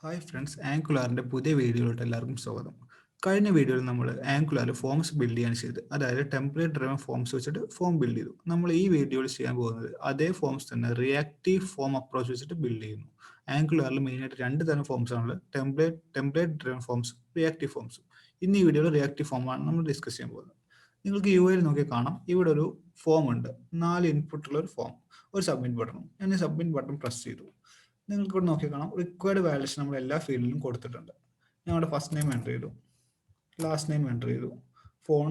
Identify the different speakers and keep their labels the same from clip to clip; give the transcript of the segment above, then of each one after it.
Speaker 1: Hi friends, ആങ്കുലാറിൻ്റെ പുതിയ വീഡിയോയിലോട്ട് എല്ലാവർക്കും സ്വാഗതം. കഴിഞ്ഞ വീഡിയോയിൽ നമ്മൾ ആങ്കുലാറിൽ ഫോംസ് ബിൽഡ് ചെയ്യാൻ ചെയ്തത്, അതായത് ടെംപ്ലേറ്റ് ഡ്രൈവൻ ഫോംസ് വെച്ചിട്ട് ഫോം ബിൽഡ് ചെയ്തു. നമ്മൾ ഈ വീഡിയോയിൽ ചെയ്യാൻ പോകുന്നത് അതേ ഫോംസ് തന്നെ റിയാക്റ്റീവ് ഫോം അപ്രോച്ച് വെച്ചിട്ട് ബിൽഡ് ചെയ്യുന്നു. ആങ്കുലാറിൽ മെയിനായിട്ട് രണ്ട് തരം ഫോംസ് ആണുള്ളത്, ടെംപ്ലേറ്റ് ഡ്രൈവൻ ഫോംസും റിയാക്റ്റീവ് ഫോംസും. ഇന്ന് ഈ വീഡിയോയിൽ റിയാക്റ്റീവ് ഫോമാണ് നമ്മൾ ഡിസ്കസ് ചെയ്യാൻ പോകുന്നത്. നിങ്ങൾക്ക് യു ഐയിൽ നോക്കി കാണാം, ഇവിടെ ഒരു ഫോം ഉണ്ട്, 4 ഇൻപുട്ടുള്ള ഒരു ഫോം, ഒരു സബ്മിറ്റ് ബട്ടണും. ഞാൻ ഈ സബ്മിറ്റ് ബട്ടൺ പ്രസ് ചെയ്തു. നിങ്ങൾക്ക് ഇവിടെ നോക്കി കാണാം, റിക്വയർഡ് വാല്യൂഷൻ നമ്മൾ എല്ലാ ഫീൽഡിലും കൊടുത്തിട്ടുണ്ട്. ഞങ്ങളുടെ ഫസ്റ്റ് നെയിം എൻ്റർ ചെയ്തു, ലാസ്റ്റ് നെയിം എൻ്റർ ചെയ്തു, ഫോൺ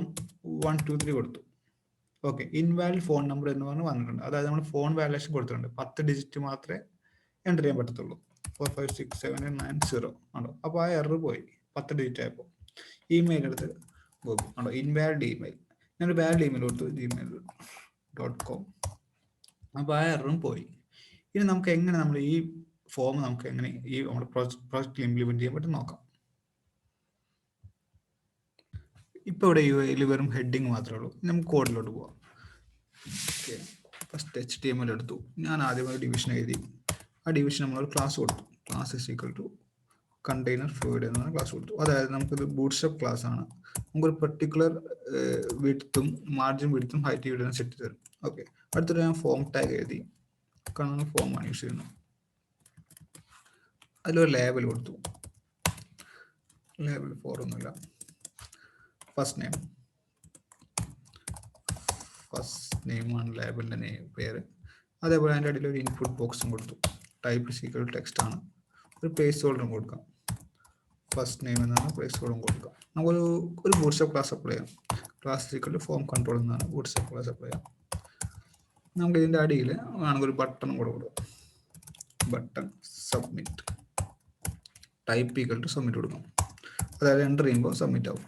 Speaker 1: 123 കൊടുത്തു. ഓക്കെ, ഇൻവാലിഡ് ഫോൺ നമ്പർ എന്ന് പറഞ്ഞ് വന്നിട്ടുണ്ട്. അതായത് നമ്മൾ ഫോൺ വാല്യൂഷൻ കൊടുത്തിട്ടുണ്ട്, 10 ഡിജിറ്റ് മാത്രമേ എൻ്റർ ചെയ്യാൻ പറ്റത്തുള്ളൂ. 4567890 ആണോ. അപ്പോൾ ആ എറർ പോയി, 10 ഡിജിറ്റ് ആയപ്പോൾ. ഇമെയിൽ എടുത്ത് പോകും ആണോ, ഇൻവാലിഡ് ഇമെയിൽ. ഞാനൊരു വാലിഡ് ഇമെയിൽ കൊടുത്തു, gmail.com. അപ്പോൾ ആ എററും പോയി. ഇനി നമുക്ക് എങ്ങനെ നമ്മൾ ഈ ഫോം നമുക്ക് എങ്ങനെ ഈ നമ്മുടെ പ്രോജക്റ്റിൽ ഇംപ്ലിമെന്റ് ചെയ്യാൻ പറ്റും നോക്കാം. ഇപ്പോൾ ഇവിടെ യു ഐയിൽ വെറും ഹെഡിങ് മാത്രമേ ഉള്ളൂ. നമുക്ക് കോഡിലോട്ട് പോവാം. ഓക്കെ, ഫസ്റ്റ് HTML എടുത്തു. ഞാൻ ആദ്യം ഒരു ഡിവിഷൻ എഴുതി. ആ ഡിവിഷൻ നമ്മളൊരു ക്ലാസ് കൊടുത്തു. Class is equal to container fluid എന്ന് പറഞ്ഞ ക്ലാസ് കൊടുത്തു. അതായത് നമുക്കൊരു ബൂട്ട്സ്ട്രാപ്പ് ക്ലാസ് ആണ്. നമുക്കൊരു പെർട്ടിക്കുലർ വിഡ്ത്തും മാർജിൻ വിഡ്ത്തും ഹൈറ്റ് വിഡ്ത്തും സെറ്റ് തരും. ഓക്കെ, അടുത്തൊരു ഞാൻ ഫോം ടാഗ് എഴുതി. കാണുന്ന ഫോമാണ് യൂസ് ചെയ്യുന്നത്. അതിലൊരു ലേബൽ കൊടുത്തു. ലേബൽ ഒന്നുമില്ല, ഫസ്റ്റ് നെയിമാണ് ലേബലിൻ്റെ പേര്. അതേപോലെ അതിൻ്റെ അടിയിൽ ഒരു ഇൻപുട്ട് ബോക്സും കൊടുത്തു. ടൈപ്പ് സീക്വൽ ടെക്സ്റ്റ് ആണ്. ഒരു പ്ലേസ് ഹോൾഡറും കൊടുക്കാം. ഫസ്റ്റ് നെയിം എന്നാണ് പ്ലേസ് ഹോൾഡറും കൊടുക്കാം. നമുക്കൊരു ബൂട്ട്സ്ട്രാപ്പ് ക്ലാസ് അപ്ലൈ ചെയ്യാം. ക്ലാസ് സീക്വൽ ഫോം കൺട്രോൾ എന്നാണ് ബൂട്ട്സ്ട്രാപ്പ് ക്ലാസ് അപ്ലൈ ചെയ്യാം. നമുക്ക് ഇതിൻ്റെ അടിയിൽ വേണമെങ്കിൽ ഒരു ബട്ടണും കൂടെ കൊടുക്കാം. Button submit, type equal to submit കൊടുക്കാം. അതായത് എൻ്റർ ചെയ്യുമ്പോൾ സബ്മിറ്റ് ആവും.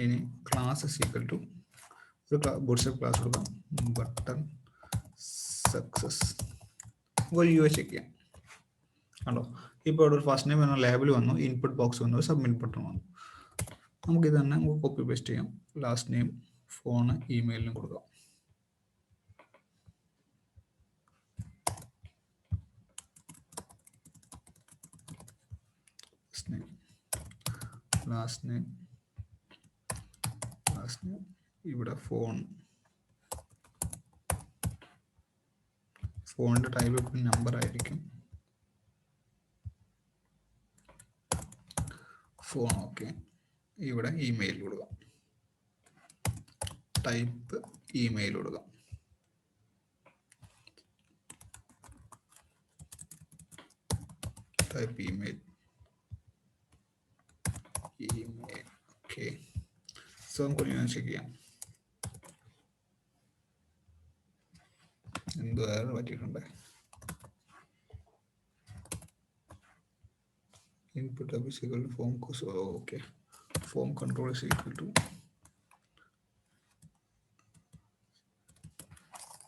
Speaker 1: ഇനി ക്ലാസ് ഈക്വൽ ടു ഒരു ബൂട്ട്സ്ട്രാപ്പ് ക്ലാസ് കൊടുക്കാം. Button success. ഒരു യു ഐ ചെക്ക് ചെയ്യാം. കണ്ടോ, ഇപ്പോൾ ഇവിടെ ഒരു ഫസ്റ്റ് നെയിം എന്ന ലേബൽ വന്നു, ഇൻപുട്ട് ബോക്സ് വന്നു, സബ്മിറ്റ് ബട്ടൺ വന്നു. നമുക്കിത് തന്നെ നമുക്ക് കോപ്പി പേസ്റ്റ് ചെയ്യാം. ലാസ്റ്റ് നെയിം ഫോണ് ഇമെയിലിനും കൊടുക്കാം. ലാസ്റ്റ് നെയിം ഇവിടെ ഫോണിന്റെ ടൈപ്പ് എപ്പോഴും നമ്പർ ആയിരിക്കും. Phone okay. ഇവിടെ ഇമെയിൽ കൊടുക്കാം. ടൈപ്പ് ഇമെയിൽ കൊടുക്കാം. Type email okay. സോ നമുക്ക് ഞാൻ ചെക്ക് ചെയ്യാം. എന്തോ വേറെ പറ്റിയിട്ടുണ്ട്. Input is equal to form okay. Form control is equal to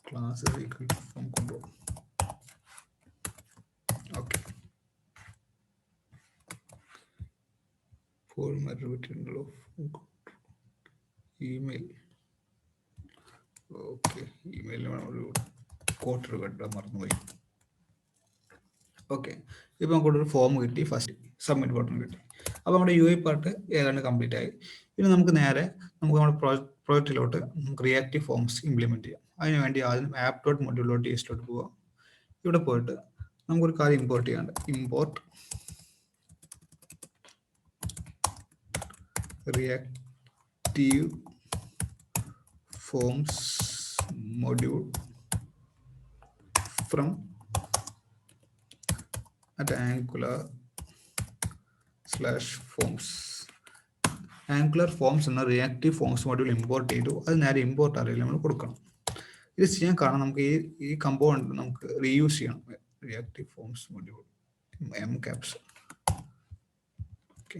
Speaker 1: class is equal to form control. Okay, form പറ്റിയിട്ടുണ്ടല്ലോ. Email okay. ഇമെയിൽ ഒരു ക്വാർട്ടർ കെട്ടാൻ മറന്നുപോയി. ഓക്കെ, ഇപ്പോൾ നമുക്കൊരു ഫോം കിട്ടി, ഫസ്റ്റ് സബ്മിറ്റ് ബട്ടൺ കിട്ടി. അപ്പോൾ നമ്മുടെ യു ഐ പാർട്ട് ഏതാണ്ട് കംപ്ലീറ്റ് ആയി. ഇനി നമുക്ക് നമ്മുടെ പ്രോജക്റ്റിലോട്ട് നമുക്ക് റിയാക്റ്റീവ് ഫോംസ് ഇംപ്ലിമെൻറ്റ് ചെയ്യാം. അതിനുവേണ്ടി ആദ്യം app.module.ts പോവാം. ഇവിടെ പോയിട്ട് നമുക്കൊരു കാര്യം ഇമ്പോർട്ട് ചെയ്യാണ്ട്, import reactive forms module from @angular/forms. Angular forms എന്ന റിയാക്റ്റീവ് ഫോംസ് മൊഡ്യൂൾ ഇമ്പോർട്ട് ചെയ്തു. അത് നേരെ ഇമ്പോർട്ട് അറിയില്ല നമ്മൾ കൊടുക്കണം. ഇത് ചെയ്യാൻ കാരണം നമുക്ക് ഈ കമ്പോണന്റ് നമുക്ക് റീയൂസ് ചെയ്യണം. Reactive forms module mcaps. Okay,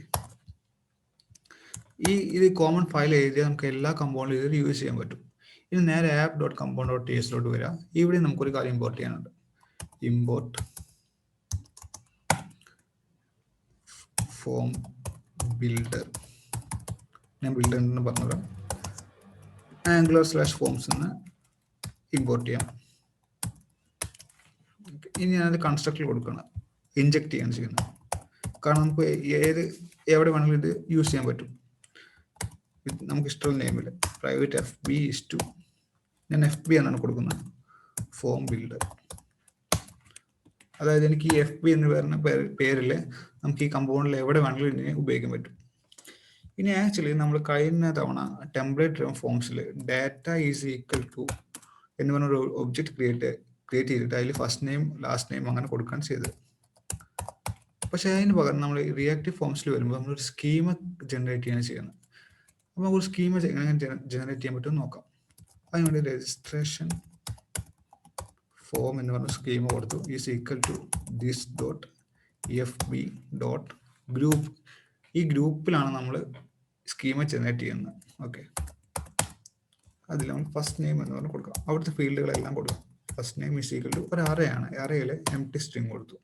Speaker 1: ഇത് കോമൺ ഫയൽ എഴുതിയാൽ നമുക്ക് എല്ലാ കമ്പോണന്റും ഇത് യൂസ് ചെയ്യാൻ പറ്റും. ഇനി നേരെ app.component.ts വരാം. ഇവിടെ നമുക്കൊരു കാര്യം ഇമ്പോർട്ട് ചെയ്യാനുണ്ട്. Import form builder. ഞാൻ ബിൽഡർ എന്ന് പറഞ്ഞുതരാം. angular/forms എന്ന് ഇമ്പോർട്ട് ചെയ്യാം. ഇനി ഞാനത് കൺസ്ട്രക്റ്റിൽ കൊടുക്കണം. ഇഞ്ചെക്ട് ചെയ്യാണ് ചെയ്യുന്നത്. കാരണം നമുക്ക് എവിടെ വേണമെങ്കിലും ഇത് യൂസ് ചെയ്യാൻ പറ്റും. നമുക്ക് ഇഷ്ടമുള്ള നെയിമിൽ പ്രൈവറ്റ് FB ഞാൻ FB എന്നാണ് കൊടുക്കുന്നത്, ഫോം ബിൽഡർ. അതായത് എനിക്ക് ഈ FB എന്ന് പറയുന്ന പേരിൽ നമുക്ക് ഈ കമ്പൗണ്ടിൽ എവിടെ വേണമെങ്കിലും ഇതിനെ ഉപയോഗിക്കാൻ പറ്റും. ഇനി ആക്ച്വലി നമ്മൾ കഴിഞ്ഞ തവണ ടെംപ്ലേറ്റ് ഫോംസിൽ ഡാറ്റ ഈസ് ഈക്വൽ ടു എന്ന് പറഞ്ഞൊരു ഒബ്ജക്റ്റ് ക്രിയേറ്റ് ചെയ്തിട്ട് അതിൽ ഫസ്റ്റ് നെയിം ലാസ്റ്റ് നെയിം അങ്ങനെ കൊടുക്കാൻ ചെയ്തത്. പക്ഷേ അതിന് പകരം നമ്മൾ റിയാക്റ്റീവ് ഫോംസിൽ വരുമ്പോൾ നമ്മളൊരു സ്കീമ ജനറേറ്റ് ചെയ്യാണ് ചെയ്യുന്നത്. അപ്പോൾ നമുക്ക് ഒരു സ്കീമ എങ്ങനെ ജനറേറ്റ് ചെയ്യാൻ പറ്റും നോക്കാം. അതിനുവേണ്ടി രജിസ്ട്രേഷൻ ഫോം എന്ന് പറഞ്ഞ സ്കീമ കൊടുത്തു, is equal to this dot FB dot group. ഈ ഗ്രൂപ്പിലാണ് നമ്മൾ സ്കീമ ജനറേറ്റ് ചെയ്യുന്നത്. ഓക്കെ, അതിൽ നമ്മൾ ഫസ്റ്റ് നെയിം എന്ന് പറഞ്ഞ് കൊടുക്കാം. അവിടുത്തെ ഫീൽഡുകളെല്ലാം കൊടുക്കാം. First name is equal to ഒരു അറയാണ്, അറയിൽ എംപ്റ്റി സ്ട്രിങ് കൊടുത്തു.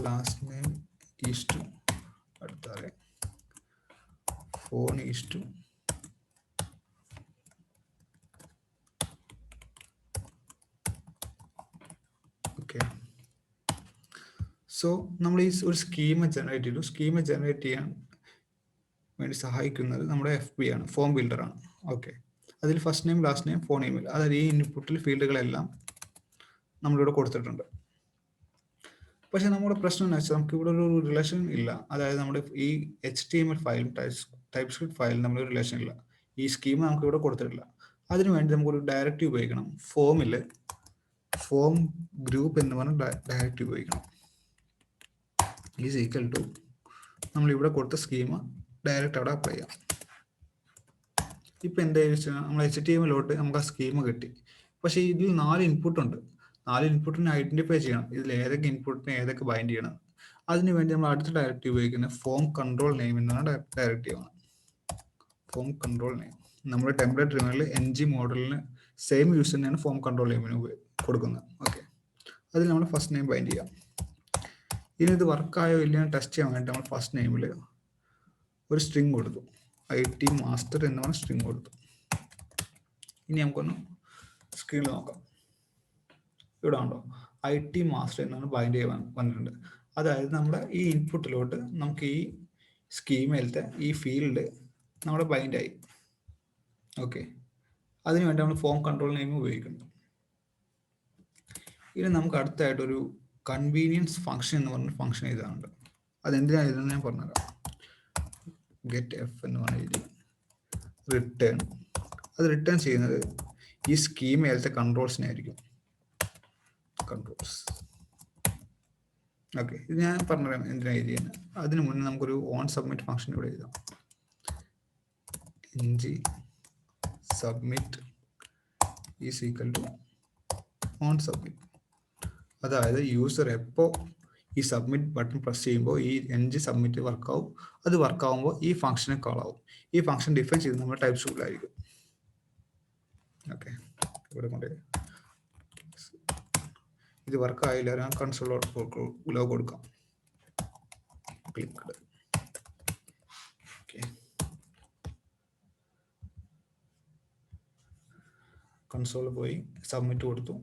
Speaker 1: ലാസ്റ്റ് നെയിം ഈസ് ടു അടുത്ത അറ, phone is to okay. So നമ്മൾ ഈ ഒരു സ്കീമ ജനറേറ്റ് ചെയ്തു. സ്കീമ ജനറേറ്റ് ചെയ്യാൻ വേണ്ടി സഹായിക്കുന്നത് നമ്മുടെ FB ആണ്, ഫോം ബിൽഡർ ആണ്. ഓക്കെ, അതിൽ first name last name phone email, അതായത് ഈ ഇൻപുട്ടിൽ ഫീൽഡുകളെല്ലാം നമ്മളിവിടെ കൊടുത്തിട്ടുണ്ട്. പക്ഷെ നമ്മുടെ പ്രശ്നം എന്ന് വെച്ചാൽ നമുക്ക് ഇവിടെ ഒരു റിലേഷൻ ഇല്ല. അതായത് നമ്മുടെ ഈ HTML ഫയലും ടൈപ്പ് സ്ക്രിപ്റ്റ് ഫയലും നമ്മളൊരു റിലേഷൻ ഇല്ല. ഈ സ്കീമ നമുക്ക് ഇവിടെ കൊടുത്തിട്ടില്ല. അതിനുവേണ്ടി നമുക്കൊരു ഡയറക്റ്റീവ് ഉപയോഗിക്കണം. ഫോമിൽ ഫോം ഗ്രൂപ്പ് എന്ന് പറഞ്ഞ ഡയറക്റ്റീവ് ഉപയോഗിക്കണം. ഈസ് ഈക്വൽ ടു നമ്മൾ ഇവിടെ കൊടുത്ത സ്കീമ ഡയറക്റ്റ് അവിടെ അപ്ലൈ ചെയ്യാം. ഇപ്പം എന്താ വെച്ചാൽ നമ്മൾ HTML നമുക്ക് ആ സ്കീമ കിട്ടി. പക്ഷേ ഇതിൽ 4 ഇൻപുട്ട് ഉണ്ട്. 4 ഇൻപുട്ടിനെ ഐഡന്റിഫൈ ചെയ്യണം. ഇതിൽ ഏതൊക്കെ ഇൻപുട്ടിനെ ഏതൊക്കെ ബൈൻഡ് ചെയ്യണം. അതിനുവേണ്ടി നമ്മൾ അടുത്ത ഡയറക്റ്റീവ് ഉപയോഗിക്കുന്ന ഫോം കൺട്രോൾ നെയിം എന്നാണ് ഡയറക്റ്റീവ് ആണ്. ഫോം കൺട്രോൾ നെയിം നമ്മുടെ ടെംപ്ലേറ്റ് ഡ്രിവനിൽ NG മോഡലിന് സെയിം യൂസ് തന്നെയാണ് ഫോം കൺട്രോൾ നെയിമിന് കൊടുക്കുന്നത്. ഓക്കെ, അതിൽ നമ്മൾ ഫസ്റ്റ് നെയിം ബൈൻഡ് ചെയ്യാം. ഇനി ഇത് വർക്കായോ ഇല്ലയോ ടെസ്റ്റ് ചെയ്യാൻ വേണ്ടി നമ്മൾ ഫസ്റ്റ് നെയിമിൽ ഒരു സ്ട്രിങ് കൊടുത്തു, IT മാസ്റ്റർ എന്ന് പറഞ്ഞ സ്ട്രിങ് കൊടുത്തു. ഇനി നമുക്കൊന്ന് സ്ക്രീനിൽ നോക്കാം. ഇവിടെ ഉണ്ടോ IT മാസ്റ്റർ എന്നാണ് ബൈൻഡ് ചെയ്യാൻ വന്നിട്ടുണ്ട്. അതായത് നമ്മുടെ ഈ ഇൻപുട്ടിലോട്ട് നമുക്ക് ഈ സ്കീമയിലത്തെ ഈ ഫീൽഡ് നമ്മുടെ ബൈൻഡായി. ഓക്കെ, അതിനുവേണ്ടി നമ്മൾ ഫോം കൺട്രോൾ നെയിം ഉപയോഗിക്കുന്നു. ഇനി നമുക്ക് അടുത്തായിട്ടൊരു കൺവീനിയൻസ് ഫംഗ്ഷൻ എന്ന് പറഞ്ഞ ഫംഗ്ഷൻ എഴുതാനുണ്ട്. അതെന്തിനാണ് എഴുതുന്നത് ഞാൻ പറഞ്ഞുതരാം. ഗെറ്റ് F എന്ന് പറഞ്ഞ എഴുതി റിട്ടേൺ. അത് റിട്ടേൺ ചെയ്യുന്നത് ഈ സ്കീമയിലത്തെ കൺട്രോൾസിനായിരിക്കും. കൺട്രോൾസ്. ഓക്കെ, ഇത് ഞാൻ പറഞ്ഞുതരാം എന്തിനാണ് എഴുതിയെന്ന്. അതിന് മുന്നേ നമുക്കൊരു ഓൺ സബ്മിറ്റ് ഫംഗ്ഷൻ ഇവിടെ എഴുതാം. ng submit is equal to on submit. അതായത് യൂസർ എപ്പോൾ ഈ സബ്മിറ്റ് ബട്ടൺ പ്രസ് ചെയ്യുമ്പോൾ ഈ ng സബ്മിറ്റ് വർക്കാവും. അത് വർക്കാവുമ്പോൾ ഈ ഫംഗ്ഷനെ കോൾ ആവും. ഈ ഫംഗ്ഷൻ ഡിഫൈൻ ചെയ്ത് നമ്മുടെ ടൈപ്പ് സ്കൂളിലായിരിക്കും. ഓക്കെ, ഇവിടെ കൊണ്ട് ഇത് വർക്ക് ആയില്ല, ഞാൻ കൺസോൾ ലോ കൊടുക്കാം. ക്ലിക്ക്. ഓക്കെ, കൺസോൾ പോയി സബ്മിറ്റ് കൊടുത്തു.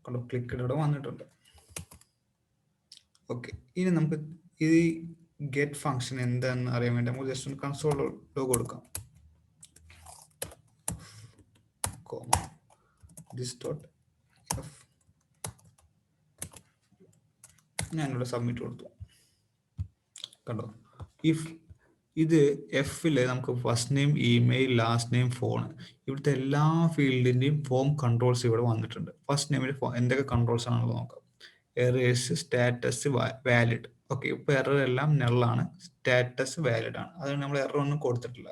Speaker 1: കണ്ടോ, ക്ലിക്ക് ഇവിടെ വന്നിട്ടുണ്ട്. ഓക്കെ, ഇനി നമുക്ക് ഈ ഗെറ്റ് ഫംഗ്ഷൻ എന്താണെന്ന് അറിയാൻ വേണ്ടി നമുക്ക് ജസ്റ്റ് ഒന്ന് കൺസോൾ ലോ കൊടുക്കാം. this dot f ഞാനിവിടെ സബ്മിറ്റ് കൊടുത്തു. കണ്ടോ, ഇഫ് ഇത് എഫില് നമുക്ക് first name email last name phone ഇവിടുത്തെ എല്ലാ ഫീൽഡിന്റെയും ഫോം കൺട്രോൾസ് ഇവിടെ വന്നിട്ടുണ്ട്. ഫസ്റ്റ് നെയിമിൽ എന്തൊക്കെ കൺട്രോൾസ് ആണെന്ന് നോക്കാം. Errors, status, valid. ഓക്കെ, ഇപ്പൊ എറർ എല്ലാം നെള്ളാണ്, സ്റ്റാറ്റസ് വാലിഡ് ആണ്. അതുകൊണ്ട് നമ്മൾ എറർ ഒന്നും കൊടുത്തിട്ടില്ല.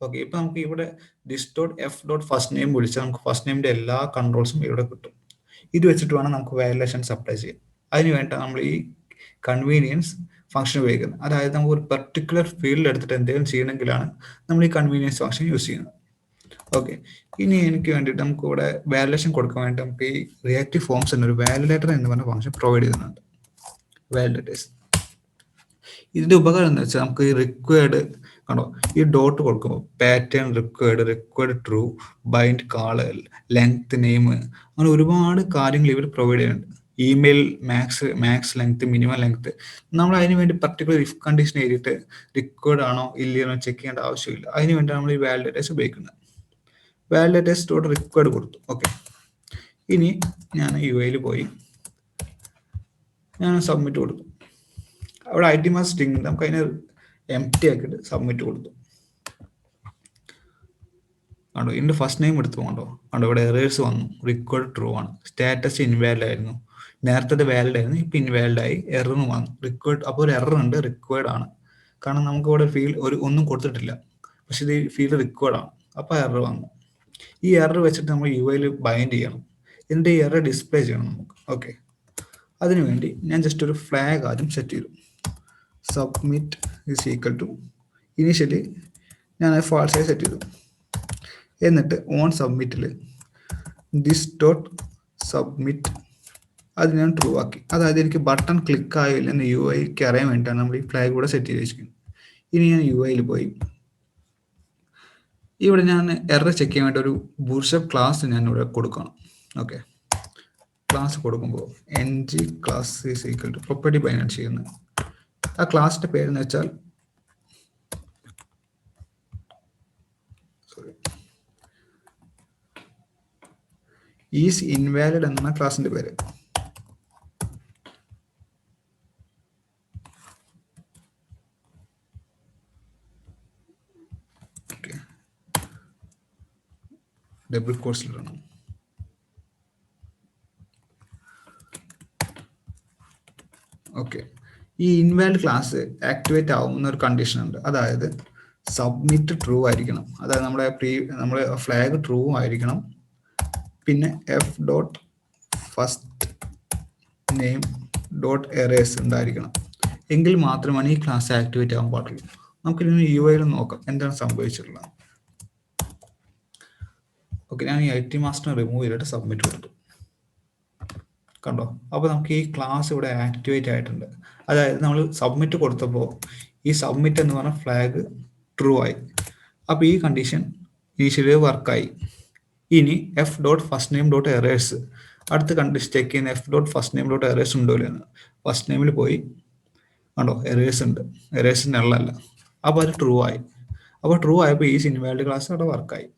Speaker 1: ഓക്കെ, ഇപ്പൊ നമുക്ക് ഇവിടെ this dot F dot first name വിളിച്ചാൽ നമുക്ക് ഫസ്റ്റ് നെയിമിന്റെ എല്ലാ കൺട്രോൾസും ഇവിടെ കിട്ടും. ഇത് വെച്ചിട്ട് വേണം നമുക്ക് വാലിഡേഷൻസ് അപ്ലൈ ചെയ്യാൻ. അതിന് വേണ്ട നമ്മൾ ഈ കൺവീനിയൻസ് ഫംഗ്ഷൻ ഉപയോഗിക്കുന്നത്. അതായത് നമുക്ക് ഒരു പെർട്ടിക്കുലർ ഫീൽഡ് എടുത്തിട്ട് എന്തെങ്കിലും ചെയ്യണമെങ്കിലാണ് നമ്മൾ ഈ കൺവീനിയൻസ് ഫംഗ്ഷൻ യൂസ് ചെയ്യുന്നത്. ഓക്കെ, ഇനി എനിക്ക് വേണ്ടിയിട്ട് നമുക്ക് ഇവിടെ വാലിഡേഷൻ കൊടുക്കാൻ വേണ്ടി നമുക്ക് ഈ റിയാക്റ്റീവ് ഫോംസ് എന്നൊരു വാലിഡേറ്റർ എന്ന് പറഞ്ഞ ഫംഗ്ഷൻ പ്രൊവൈഡ് ചെയ്യുന്നുണ്ട്. വാലിഡേറ്റേഴ്സ് ഇതിന്റെ ഉപകാരം എന്ന് വെച്ചാൽ നമുക്ക് ഈ റിക്വയർഡ് കണ്ടോ, ഈ ഡോട്ട് കൊടുക്കുമ്പോൾ pattern required true, bind, call, length, name, അങ്ങനെ ഒരുപാട് കാര്യങ്ങൾ ഇവർ പ്രൊവൈഡ് ചെയ്യുന്നുണ്ട്. Email max length, minimum length. നമ്മൾ അതിന് വേണ്ടി പർട്ടിക്കുലർ ഇഫ് കണ്ടീഷൻ എഴുതിയിട്ട് റിക്വയർഡ് ആണോ ഇല്ലയോ ചെക്ക് ചെയ്യേണ്ട ആവശ്യമില്ല. അതിന് വേണ്ടി നമ്മൾ ഈ വാലിഡേറ്റേഴ്സ് ഉപയോഗിക്കുന്നത്. വാലിഡേറ്റേഴ്സ് ഡോട്ട് റിക്വയർഡ് കൊടുത്തു. ഓക്കെ, ഇനി ഞാൻ യുഐയിൽ പോയി ഞാൻ സബ്മിറ്റ് കൊടുത്തു. അവിടെ ഐറ്റം സ്ട്രിങ് നമുക്ക് അതിനെ എംപ്റ്റി ആക്കിയിട്ട് സബ്മിറ്റ് കൊടുത്തു. കണ്ടോ, ഇതിൻ്റെ ഫസ്റ്റ് നെയിം എടുത്തു കൊണ്ടോ. കണ്ടോ, ഇവിടെ എറേഴ്സ് വന്നു. റിക്വയർഡ് ട്രൂ ആണ്, സ്റ്റാറ്റസ് ഇൻവാലിഡ് ആയിരുന്നു, നേരത്തെ വാലിഡ് ആയിരുന്നു, ഇപ്പം ഇൻവാലിഡ് ആയി, എററും വന്നു. റിക്വയർഡ്, അപ്പോൾ ഒരു എറർ ഉണ്ട്, റിക്വയർഡ് ആണ്. കാരണം നമുക്ക് ഇവിടെ ഒന്നും കൊടുത്തിട്ടില്ല, പക്ഷെ ഇത് ഫീൽഡ് റിക്വയർഡ് ആണ്, അപ്പോൾ എറർ വന്നു. ഈ എറർ വെച്ചിട്ട് നമ്മൾ യുഐയിൽ ബൈൻഡ് ചെയ്യണം, എന്നിട്ട് ഈ എറർ ഡിസ്പ്ലേ ചെയ്യണം നമുക്ക്. ഓക്കെ, അതിനുവേണ്ടി ഞാൻ ജസ്റ്റ് ഒരു ഫ്ലാഗ് ആദ്യം സെറ്റ് ചെയ്തു. Submit is equal to, initially ഞാൻ ഫാൾസ് ആയി സെറ്റ് ചെയ്തു. എന്നിട്ട് ഓൺ സബ്മിറ്റിൽ ദിസ് ഡോട്ട് സബ്മിറ്റ് അത് ഞാൻ ട്രൂ ആക്കി. അതായത് എനിക്ക് ബട്ടൺ ക്ലിക്ക് ആയില്ല എന്ന് യുഐക്ക് അറിയാൻ വേണ്ടിയിട്ടാണ് നമ്മൾ ഈ ഫ്ലാഗ് കൂടെ സെറ്റ് ചെയ്ത് വെച്ചിരിക്കുന്നത്. ഇനി ഞാൻ യുഐയിൽ പോയി ഇവിടെ ഞാൻ എറർ ചെക്ക് ചെയ്യാൻ വേണ്ടി ഒരു ബൂട്ട്സ്ട്രാപ്പ് ക്ലാസ് ഞാൻ ഇവിടെ കൊടുക്കണം. ഓക്കെ, ക്ലാസ് കൊടുക്കുമ്പോൾ ng class is equal to property ബൈനാണ് ചെയ്യുന്നത്. ആ ക്ലാസിന്റെ പേരെന്ന് വെച്ചാൽ ഈസ് ഇൻവാലിഡ് എന്നാണ് ക്ലാസിന്റെ പേര്. ഡബിൾ കോഴ്സിലാണ്. ഓക്കെ, ഈ ഇൻവാലിഡ് ക്ലാസ് ആക്ടിവേറ്റ് ആവുന്ന ഒരു കണ്ടീഷൻ ഉണ്ട്. അതായത് സബ്മിറ്റ് ട്രൂ ആയിരിക്കണം, അതായത് നമ്മുടെ ഫ്ലാഗ് ട്രൂ ആയിരിക്കണം, പിന്നെ F dot first name dot errors ഉണ്ടായിരിക്കണം. എങ്കിൽ മാത്രമാണ് ഈ ക്ലാസ് ആക്ടിവേറ്റ് ആവാൻ പാടുള്ളൂ. നമുക്കിനി യുഐയിൽ നോക്കാം എന്താണ് സംഭവിച്ചിട്ടുള്ളത്. ഓക്കെ, ഞാൻ ഈ ഐടി മാസ്റ്റർ റിമൂവ് ചെയ്തിട്ട് സബ്മിറ്റ് കൊടുത്തു. കണ്ടോ, അപ്പോൾ നമുക്ക് ഈ ക്ലാസ് ഇവിടെ ആക്ടിവേറ്റ് ആയിട്ടുണ്ട്. അതായത് നമ്മൾ സബ്മിറ്റ് കൊടുത്തപ്പോൾ ഈ സബ്മിറ്റ് എന്ന് പറഞ്ഞ ഫ്ലാഗ് ട്രൂ ആയി. അപ്പോൾ ഈ കണ്ടീഷൻ ഇനീഷ്യലി വർക്കായി. ഇനി F dot first name dot errors, അടുത്ത കണ്ടീഷൻ ചെക്ക് ചെയ്യുന്ന F dot first name dot errors ഉണ്ടോ ഇല്ലെന്ന്. ഫസ്റ്റ് നെയിമിൽ പോയി കണ്ടോ, എറേഴ്സ് ഉണ്ട്, എറേഴ്സ് നള്ളല്ല. അപ്പോൾ അത് ട്രൂ ആയി. അപ്പോൾ ട്രൂ ആയപ്പോൾ ഈ ഇൻവാലിഡ് ക്ലാസ് അവിടെ വർക്കായി.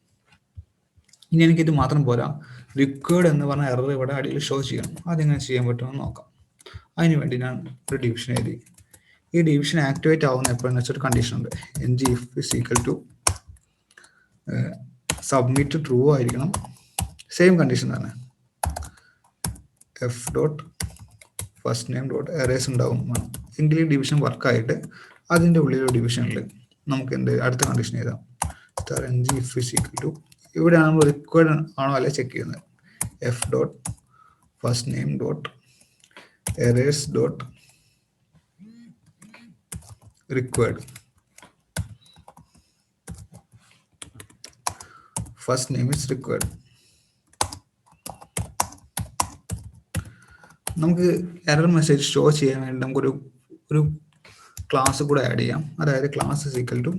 Speaker 1: ഇനി എനിക്കിത് മാത്രം പോരാ, റിക്വയർഡ് എന്ന് പറഞ്ഞ എറർ ഇവിടെ അടിയിൽ ഷോ ചെയ്യണം. അതെങ്ങനെ ചെയ്യാൻ പറ്റുമെന്ന് നോക്കാം. അതിന് വേണ്ടി ഞാൻ ഒരു ഡിവിഷൻ എഴുതി. ഈ ഡിവിഷൻ ആക്ടിവേറ്റ് ആവുന്ന എപ്പോഴെന്ന് വെച്ചൊരു കണ്ടീഷൻ ഉണ്ട്. ng if is equal to submit true ആയിരിക്കണം, സെയിം കണ്ടീഷൻ തന്നെ. F dot first name dot errors ഉണ്ടാവും എങ്കിൽ ഈ ഡിവിഷൻ വർക്കായിട്ട് അതിൻ്റെ ഉള്ളിലുള്ള ഡിവിഷനിൽ നമുക്ക് എന്ത് അടുത്ത കണ്ടീഷൻ എഴുതാം. ng if is equal to, ഇവിടെയാണ് നമ്മൾ റിക്വയർഡ് ആണോ അല്ലെ ചെക്ക് ചെയ്യുന്നത്. F dot first name dot errors dot required. First name is required. നമുക്ക് എറർ മെസ്സേജ് ഷോ ചെയ്യാൻ വേണ്ടി നമുക്കൊരു ക്ലാസ് കൂടെ ആഡ് ചെയ്യാം. അതായത് class is equal to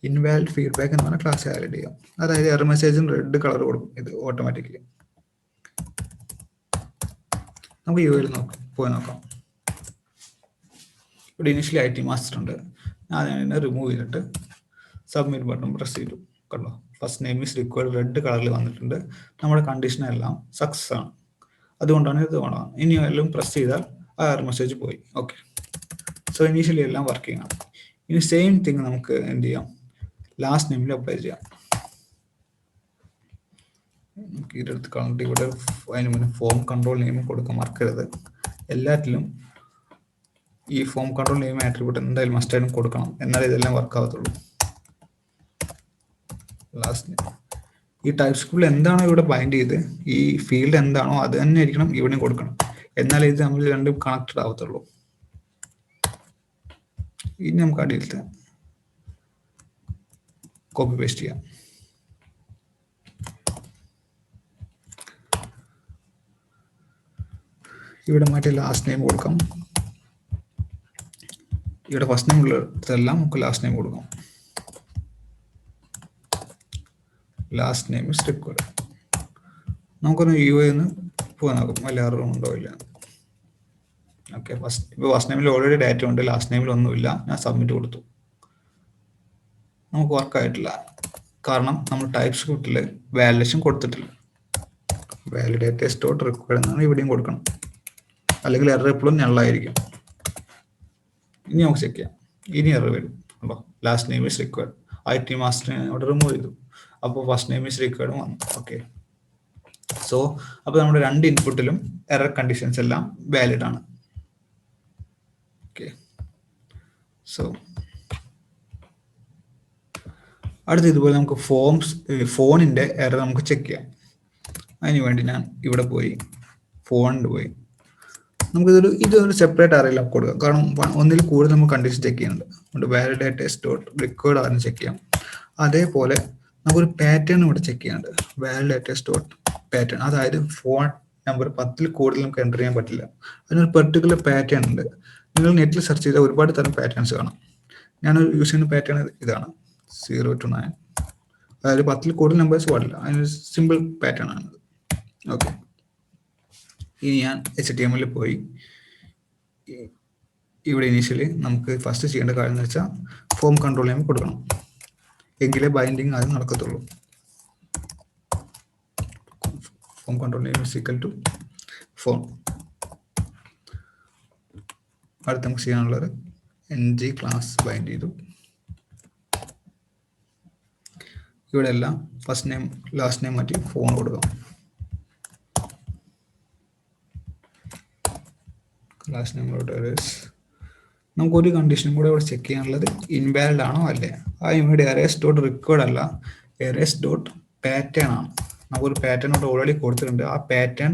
Speaker 1: invalid feedback എന്ന് പറഞ്ഞ ക്ലാസ് ആഡ് ചെയ്യാം. അതായത് എറർ മെസ്സേജിന് റെഡ് കളർ കൊടുക്കും ഇത് ഓട്ടോമാറ്റിക്കലി. നമുക്ക് യുഐയിൽ പോയി നോക്കാം. ഇവിടെ ഇനിഷ്യലി ഐടി മാസ്റ്റർ ഉണ്ട്, ഞാൻ അതിനെ റിമൂവ് ചെയ്തിട്ട് സബ്മിറ്റ് ബട്ടൺ പ്രസ് ചെയ്തു. കണ്ടോ, first name is required red കളറിൽ വന്നിട്ടുണ്ട്. നമ്മുടെ കണ്ടീഷൻ എല്ലാം സക്സസ് ആണ്, അതുകൊണ്ടാണ് ഇത് വേണം. ഇനി എല്ലാം പ്രസ് ചെയ്താൽ ആ എറർ മെസ്സേജ് പോയി. ഓക്കെ, സോ ഇനീഷ്യലി എല്ലാം വർക്കിംഗ് ആണ്. ഇനി സെയിം തിങ് നമുക്ക് എന്ത് ചെയ്യാം, ലാസ്റ്റ് നെയിമിൽ അപ്ലൈ ചെയ്യാം. ഇതെടുത്ത് കളഞ്ഞിട്ട് ഇവിടെ അതിന് മുന്നേ ഫോം കൺട്രോൾ നെയിം കൊടുക്കാൻ മറക്കരുത്. എല്ലാറ്റിലും ഈ ഫോം കൺട്രോൾ നെയിം ആട്രിബ്യൂട്ട് എന്തായാലും മസ്റ്റായിട്ടും കൊടുക്കണം, എന്നാലേ ഇതെല്ലാം വർക്ക് ആവത്തുള്ളൂ. ലാസ്റ്റ് ഈ ടൈപ്പ് സ്ക്രിപ്റ്റിൽ എന്താണോ ഇവിടെ ബൈൻഡ് ചെയ്ത് ഈ ഫീൽഡ് എന്താണോ അത് തന്നെ ആയിരിക്കണം ഇവിടെയും കൊടുക്കണം, എന്നാലേ ഇത് നമ്മൾ രണ്ടും കണക്റ്റഡ് ആവത്തുള്ളൂ. ഇനി നമുക്ക് അടിയിലത്തെ കോപ്പി പേസ്റ്റ് ചെയ്യാം. ഇവിടെ മാറ്റി ലാസ്റ്റ് നെയിം കൊടുക്കാം. ഇവിടെ ഫസ്റ്റ് നെയിം ഉള്ളതെല്ലാം നമുക്ക് ലാസ്റ്റ് നെയിം കൊടുക്കാം. Last name is required. നമുക്കൊന്ന് യുഐ ഒന്ന് പോയി നോക്കും വല്ല എററും ഉണ്ടോ ഇല്ല. ഓക്കെ, ഇപ്പോൾ ഫസ്റ്റ് നെയിമിൽ ഓൾറെഡി ഡാറ്റ ഉണ്ട്, ലാസ്റ്റ് നെയിമിൽ ഒന്നുമില്ല. ഞാൻ സബ്മിറ്റ് കൊടുത്തു. നമുക്ക് വർക്കായിട്ടില്ല, കാരണം നമ്മൾ ടൈപ്പ് സ്ക്രിപ്റ്റിൽ വാലിഡേഷൻ കൊടുത്തിട്ടില്ല. വാലിഡേറ്റേഴ്സ് ഡോട്ട് റിക്വയർഡ് എന്നാണ് ഇവിടെയും കൊടുക്കണം, അല്ലെങ്കിൽ എറർ എപ്പോഴും നള്ളായിരിക്കും. ഇനി നമുക്ക് ചെക്ക് ചെയ്യാം. ഇനി എറർ വരും. അപ്പോൾ last name is required, IT മാസ്റ്ററിനെ അവിടെ റിമൂവ് ചെയ്തു. അപ്പോൾ ഫസ്റ്റ് നെയിം ഈസ് റിക്വയർഡ് വന്നു. ഓക്കെ, സോ അപ്പോൾ നമ്മുടെ രണ്ട് ഇൻപുട്ടിലും എറർ കണ്ടീഷൻസ് എല്ലാം വാലിഡ് ആണ്. ഓക്കെ, സോ അടുത്ത ഇതുപോലെ നമുക്ക് ഫോണിൻ്റെ എറർ നമുക്ക് ചെക്ക് ചെയ്യാം. അതിന് വേണ്ടി ഞാൻ ഇവിടെ പോയി ഫോണിൽ പോയി ഇതൊരു സെപ്പറേറ്റ് അറിയില്ല കൊടുക്കാം, കാരണം ഒന്നിൽ കൂടുതൽ നമുക്ക് കണ്ടീഷൻ ചെക്ക് ചെയ്യുന്നുണ്ട്. വാലിഡേറ്റേഴ്സ് ഡോട്ട് റിക്വയർഡ് ആദ്യം ചെക്ക് ചെയ്യാം. അതേപോലെ നമുക്കൊരു പാറ്റേൺ ഇവിടെ ചെക്ക് ചെയ്യാനുണ്ട്. വാലിഡേറ്റേഴ്സ് ഡോട്ട് പാറ്റേൺ, അതായത് ഫോൺ നമ്പർ 10 കൂടുതൽ നമുക്ക് എൻ്റർ ചെയ്യാൻ പറ്റില്ല. അതിനൊരു പെർട്ടിക്കുലർ പാറ്റേൺ ഉണ്ട്. നിങ്ങൾ നെറ്റിൽ സെർച്ച് ചെയ്താൽ ഒരുപാട് തരം പാറ്റേൺസ് കാണാം. ഞാൻ യൂസ് ചെയ്യുന്ന പാറ്റേൺ ഇതാണ്, 0 to 9. അതായത് 10 കൂടുതൽ നമ്പേഴ്സ് പാടില്ല. അതിനൊരു സിമ്പിൾ പാറ്റേൺ ആണ്. ഓക്കെ, ഇനി ഞാൻ HTML പോയി ഇവിടെ ഇനീഷ്യലി നമുക്ക് ഫസ്റ്റ് ചെയ്യേണ്ട കാര്യം എന്ന് വെച്ചാൽ ഫോം കൺട്രോൾ നെയിം കൊടുക്കണം, എങ്കിലേ ബൈൻഡിങ് ആദ്യം നടക്കത്തുള്ളൂ. Form control name is equal to form. അടുത്ത് നമുക്ക് ചെയ്യാനുള്ളത് ng ക്ലാസ് ബൈൻഡ് ചെയ്തു. ഇവിടെ എല്ലാം ഫസ്റ്റ് നെയിം ലാസ്റ്റ് നെയിം മാറ്റി ഫോൺ കൊടുക്കാം. ലാസ്റ്റ് നെയിമിലോട്ട് നമുക്കൊരു കണ്ടീഷനും കൂടെ ഇവിടെ ചെക്ക് ചെയ്യാനുള്ളത് ഇൻവാലിഡ് ആണോ അല്ലേ. ആ ഇവിടെ എറേസ് ഡോട്ട് റിക്വയർഡ് അല്ല, എറേസ് ഡോട്ട് പാറ്റേൺ ആണ്. നമുക്കൊരു പാറ്റേൺ ഇവിടെ ഓൾറെഡി കൊടുത്തിട്ടുണ്ട്. ആ പാറ്റേൺ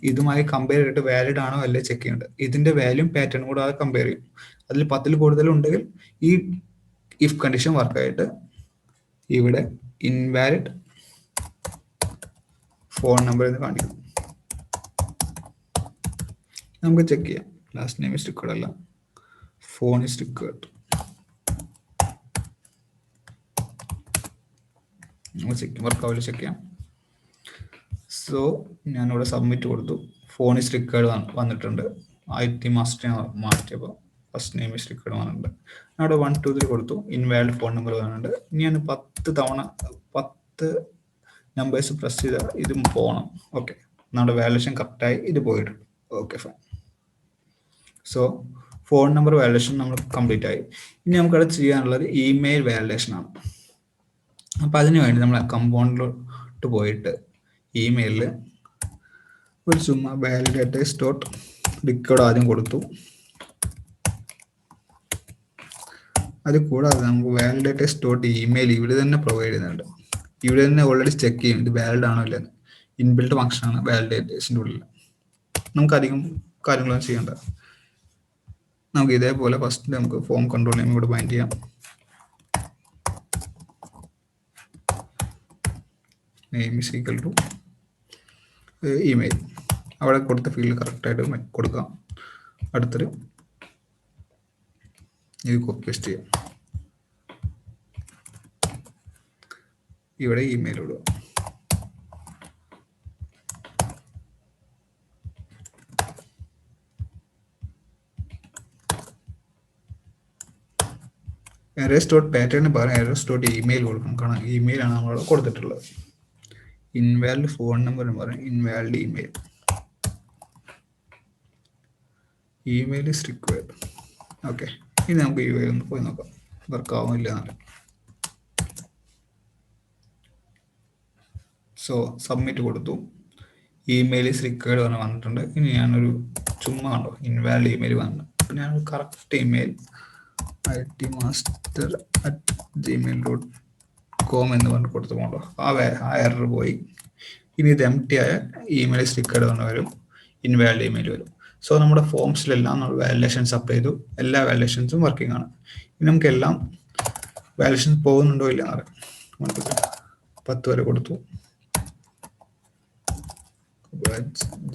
Speaker 1: ഇതുമായി കമ്പയർ ചെയ്തിട്ട് വാലിഡ് ആണോ അല്ലേ ചെക്ക് ചെയ്യേണ്ടത്. ഇതിന്റെ വാല്യൂം പാറ്റേൺ കൂടെ അത് കമ്പയർ ചെയ്യും. അതിൽ 10 കൂടുതലുണ്ടെങ്കിൽ ഈ ഇഫ് കണ്ടീഷൻ വർക്കായിട്ട് ഇവിടെ ഇൻവാലിഡ് ഫോൺ നമ്പർ എന്ന് കാണിക്കും. നമുക്ക് ചെക്ക് ചെയ്യാം. ലാസ്റ്റ് നെയിം ഈസ് റിക്വയർഡ് അല്ല, ഫോൺ ഈസ് റിക്വയർഡ്. നമുക്ക് ചെക്ക് വർക്കാവില്ല, ചെക്ക് ചെയ്യാം. സോ ഞാനിവിടെ സബ്മിറ്റ് കൊടുത്തു. ഫോൺ ഈസ് റിക്വയർഡ് വന്നിട്ടുണ്ട്. IT മാസ്റ്റർ മാറ്റിയപ്പോൾ ഫസ്റ്റ് നെയിം ഈസ് റിക്വയർഡ് വന്നിട്ടുണ്ട്. ഞാൻ അവിടെ 1 2 3 കൊടുത്തു. ഇൻവാലിഡ് ഫോൺ നമ്പർ വന്നിട്ടുണ്ട്. ഇനി ഞാൻ 10 തവണ 10 നമ്പേഴ്സ് പ്രസ് ചെയ്താൽ ഇതും പോകണം. ഓക്കെ, നമ്മുടെ വാലിഡേഷൻ കറക്റ്റായി ഇത് പോയിട്ടുണ്ട്. Okay, fine. So phone number validation നമ്മൾ കംപ്ലീറ്റ് ആയി. ഇനി നമുക്കത് ചെയ്യാനുള്ളത് ഇമെയിൽ വാലിഡേഷൻ ആണ്. അപ്പം അതിന് വേണ്ടി നമ്മൾ കമ്പൗണ്ടിലോട്ട് പോയിട്ട് ഇമെയിലിൽ ഒരു ചുമ്മാ വാലിഡേറ്റേഴ്സ് ഡോട്ട് റിക്വയർഡ് ആദ്യം കൊടുത്തു. അത് കൂടാതെ നമുക്ക് വാലിഡേറ്റേഴ്സ് ഡോട്ട് ഇമെയിൽ ഇവിടെ തന്നെ പ്രൊവൈഡ് ചെയ്യുന്നുണ്ട്. ഇവിടെ തന്നെ ഓൾറെഡി ചെക്ക് ചെയ്യും ഇത് വാലിഡ് ആണോ ഇല്ലെന്ന്. ഇൻബിൽട്ട് ഫംഗ്ഷനാണ് വാലിഡേറ്റേഴ്സിൻ്റെ ഉള്ളിൽ. നമുക്ക് അധികം കാര്യങ്ങളൊന്നും ചെയ്യേണ്ട. നമുക്ക് ഇതേപോലെ ഫസ്റ്റ് നമുക്ക് ഫോം കൺട്രോൾ നെയിം ഇവിടെ ബൈൻഡ് ചെയ്യാം. Name is equal to email. അവിടെ കൊടുത്ത ഫീൽഡ് കറക്റ്റായിട്ട് കൊടുക്കാം. അടുത്തൊരു ഇത് കോപ്പി പേസ്റ്റ് ചെയ്യാം. ഇവിടെ ഇമെയിൽ ഇടുക. എറേസ് ഡോട്ട് പാറ്റേണിന് പകരം എറേസ് ഡോട്ട് ഇമെയിൽ കൊടുക്കണം, കാരണം ഇമെയിലാണ് നമ്മളവിടെ കൊടുത്തിട്ടുള്ളത്. ഇൻവാലിഡ് ഫോൺ നമ്പറിന് പകരം invalid email. Email is required. Okay, ഇനി നമുക്ക് ഇമെയിൽ ഒന്ന് പോയി നോക്കാം വർക്ക് ആവുന്നില്ല എന്നാണ്. സോ സബ്മിറ്റ് കൊടുത്തു. ഇമെയിൽ ഇസ് റിക്വയർഡ് പറഞ്ഞ് വന്നിട്ടുണ്ട്. ഇനി ഞാനൊരു ചുമ്മാ കണ്ടോ ഇൻവാലിഡ് ഇമെയിൽ വന്നു. ഞാൻ കറക്റ്റ് ഇമെയിൽ itmaster@gmail.com എന്ന് പറഞ്ഞ് കൊടുത്തു പോകണ്ടോ. ആ എറർ പോയി. ഇനി ഇത് എംപ്റ്റി ആയ ഇമെയിൽ ഇസ് റിക്വയർഡ് എന്ന് വരും, ഇൻവാലിഡ് ഇമെയിൽ വരും. സോ നമ്മുടെ ഫോംസിലെല്ലാം നമ്മൾ വാലിഡേഷൻസ് അപ്ലൈ ചെയ്തു. എല്ലാ വാലിഡേഷൻസും വർക്കിംഗ് ആണ്. ഇനി നമുക്ക് എല്ലാം വാലിഡേഷൻ പോകുന്നുണ്ടോ ഇല്ല എന്നറിയാം. 10 വരെ കൊടുത്തു.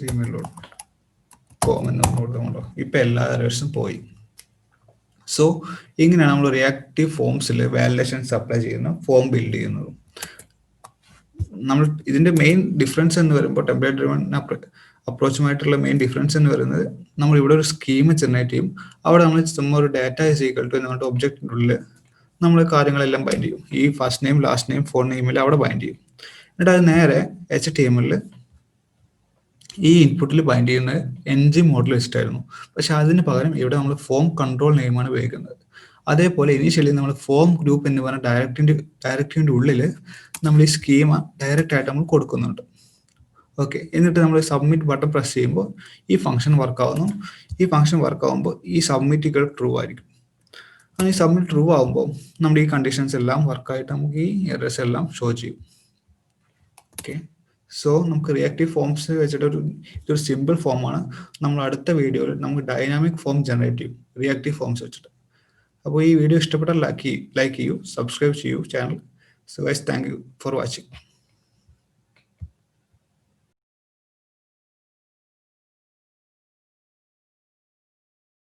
Speaker 1: gmail.com എന്ന് കൊടുത്തുകൊണ്ടോ ഇപ്പം എല്ലാ എറേഴ്സും പോയി. സോ ഇങ്ങനെയാണ് നമ്മൾ റിയാക്റ്റീവ് ഫോംസിൽ വാലിഡേഷൻസ് അപ്ലൈ ചെയ്യുന്ന ഫോം ബിൽഡ് ചെയ്യുന്നത്. നമ്മൾ ഇതിന്റെ മെയിൻ ഡിഫറൻസ് എന്ന് വരുമ്പോൾ ടെംപ്ലേറ്റ് ഡ്രിവൺ അപ്രോച്ചുമായിട്ടുള്ള മെയിൻ ഡിഫറൻസ് എന്ന് പറയുന്നത് നമ്മൾ ഇവിടെ ഒരു സ്കീം ജനറേറ്റ് ചെയ്യും. അവിടെ നമ്മൾ ചുമ്മാ ഒരു ഡാറ്റ ഈസ് ഈക്വൽ ടു എന്ന് പറഞ്ഞിട്ട് ഒബ്ജക്റ്റിനുള്ളിൽ നമ്മൾ കാര്യങ്ങളെല്ലാം ബൈൻഡ് ചെയ്യും. ഈ first name last name phone നെയിമിൽ അവിടെ ബൈൻഡ് ചെയ്യും. എന്നിട്ട് അത് നേരെ HTML ഈ ഇൻപുട്ടിൽ ബൈൻഡ് ചെയ്യുന്നത് ng മോഡൽ വെച്ചിട്ടായിരുന്നു. പക്ഷെ അതിന് പകരം ഇവിടെ നമ്മൾ ഫോം കൺട്രോൾ നെയിമാണ് ഉപയോഗിക്കുന്നത്. അതേപോലെ ഇനീഷ്യലി നമ്മൾ ഫോം ഗ്രൂപ്പ് എന്ന് പറഞ്ഞ ഡയറക്ടറിൻ്റെ ഉള്ളിൽ നമ്മൾ ഈ സ്കീമ ഡയറക്റ്റ് ആയിട്ട് നമ്മൾ കൊടുക്കുന്നുണ്ട്. ഓക്കെ, എന്നിട്ട് നമ്മൾ സബ്മിറ്റ് ബട്ടൺ പ്രസ് ചെയ്യുമ്പോൾ ഈ ഫംഗ്ഷൻ വർക്ക് ആവുന്നു. ഈ ഫംഗ്ഷൻ വർക്ക് ആകുമ്പോൾ ഈ സബ്മിറ്റുകൾ ട്രൂ ആയിരിക്കും. ഈ സബ്മിറ്റ് ട്രൂ ആകുമ്പോൾ നമ്മുടെ ഈ കണ്ടീഷൻസ് എല്ലാം വർക്കായിട്ട് നമുക്ക് ഈ എറേഴ്സ് എല്ലാം ഷോ ചെയ്യും. ഓക്കെ, സോ നമുക്ക് റിയാക്റ്റീവ് ഫോംസ് വെച്ചിട്ട് ഇതൊരു സിമ്പിൾ ഫോമാണ്. നമ്മൾ അടുത്ത വീഡിയോയിൽ നമുക്ക് ഡൈനാമിക് ഫോം ജനറേറ്റ് ചെയ്യും റിയാക്റ്റീവ് ഫോംസ് വെച്ചിട്ട്. അപ്പോൾ ഈ വീഡിയോ ഇഷ്ടപ്പെട്ടാൽ ലൈക്ക് ചെയ്യൂ, സബ്സ്ക്രൈബ് ചെയ്യൂ channel. So guys, thank you for watching.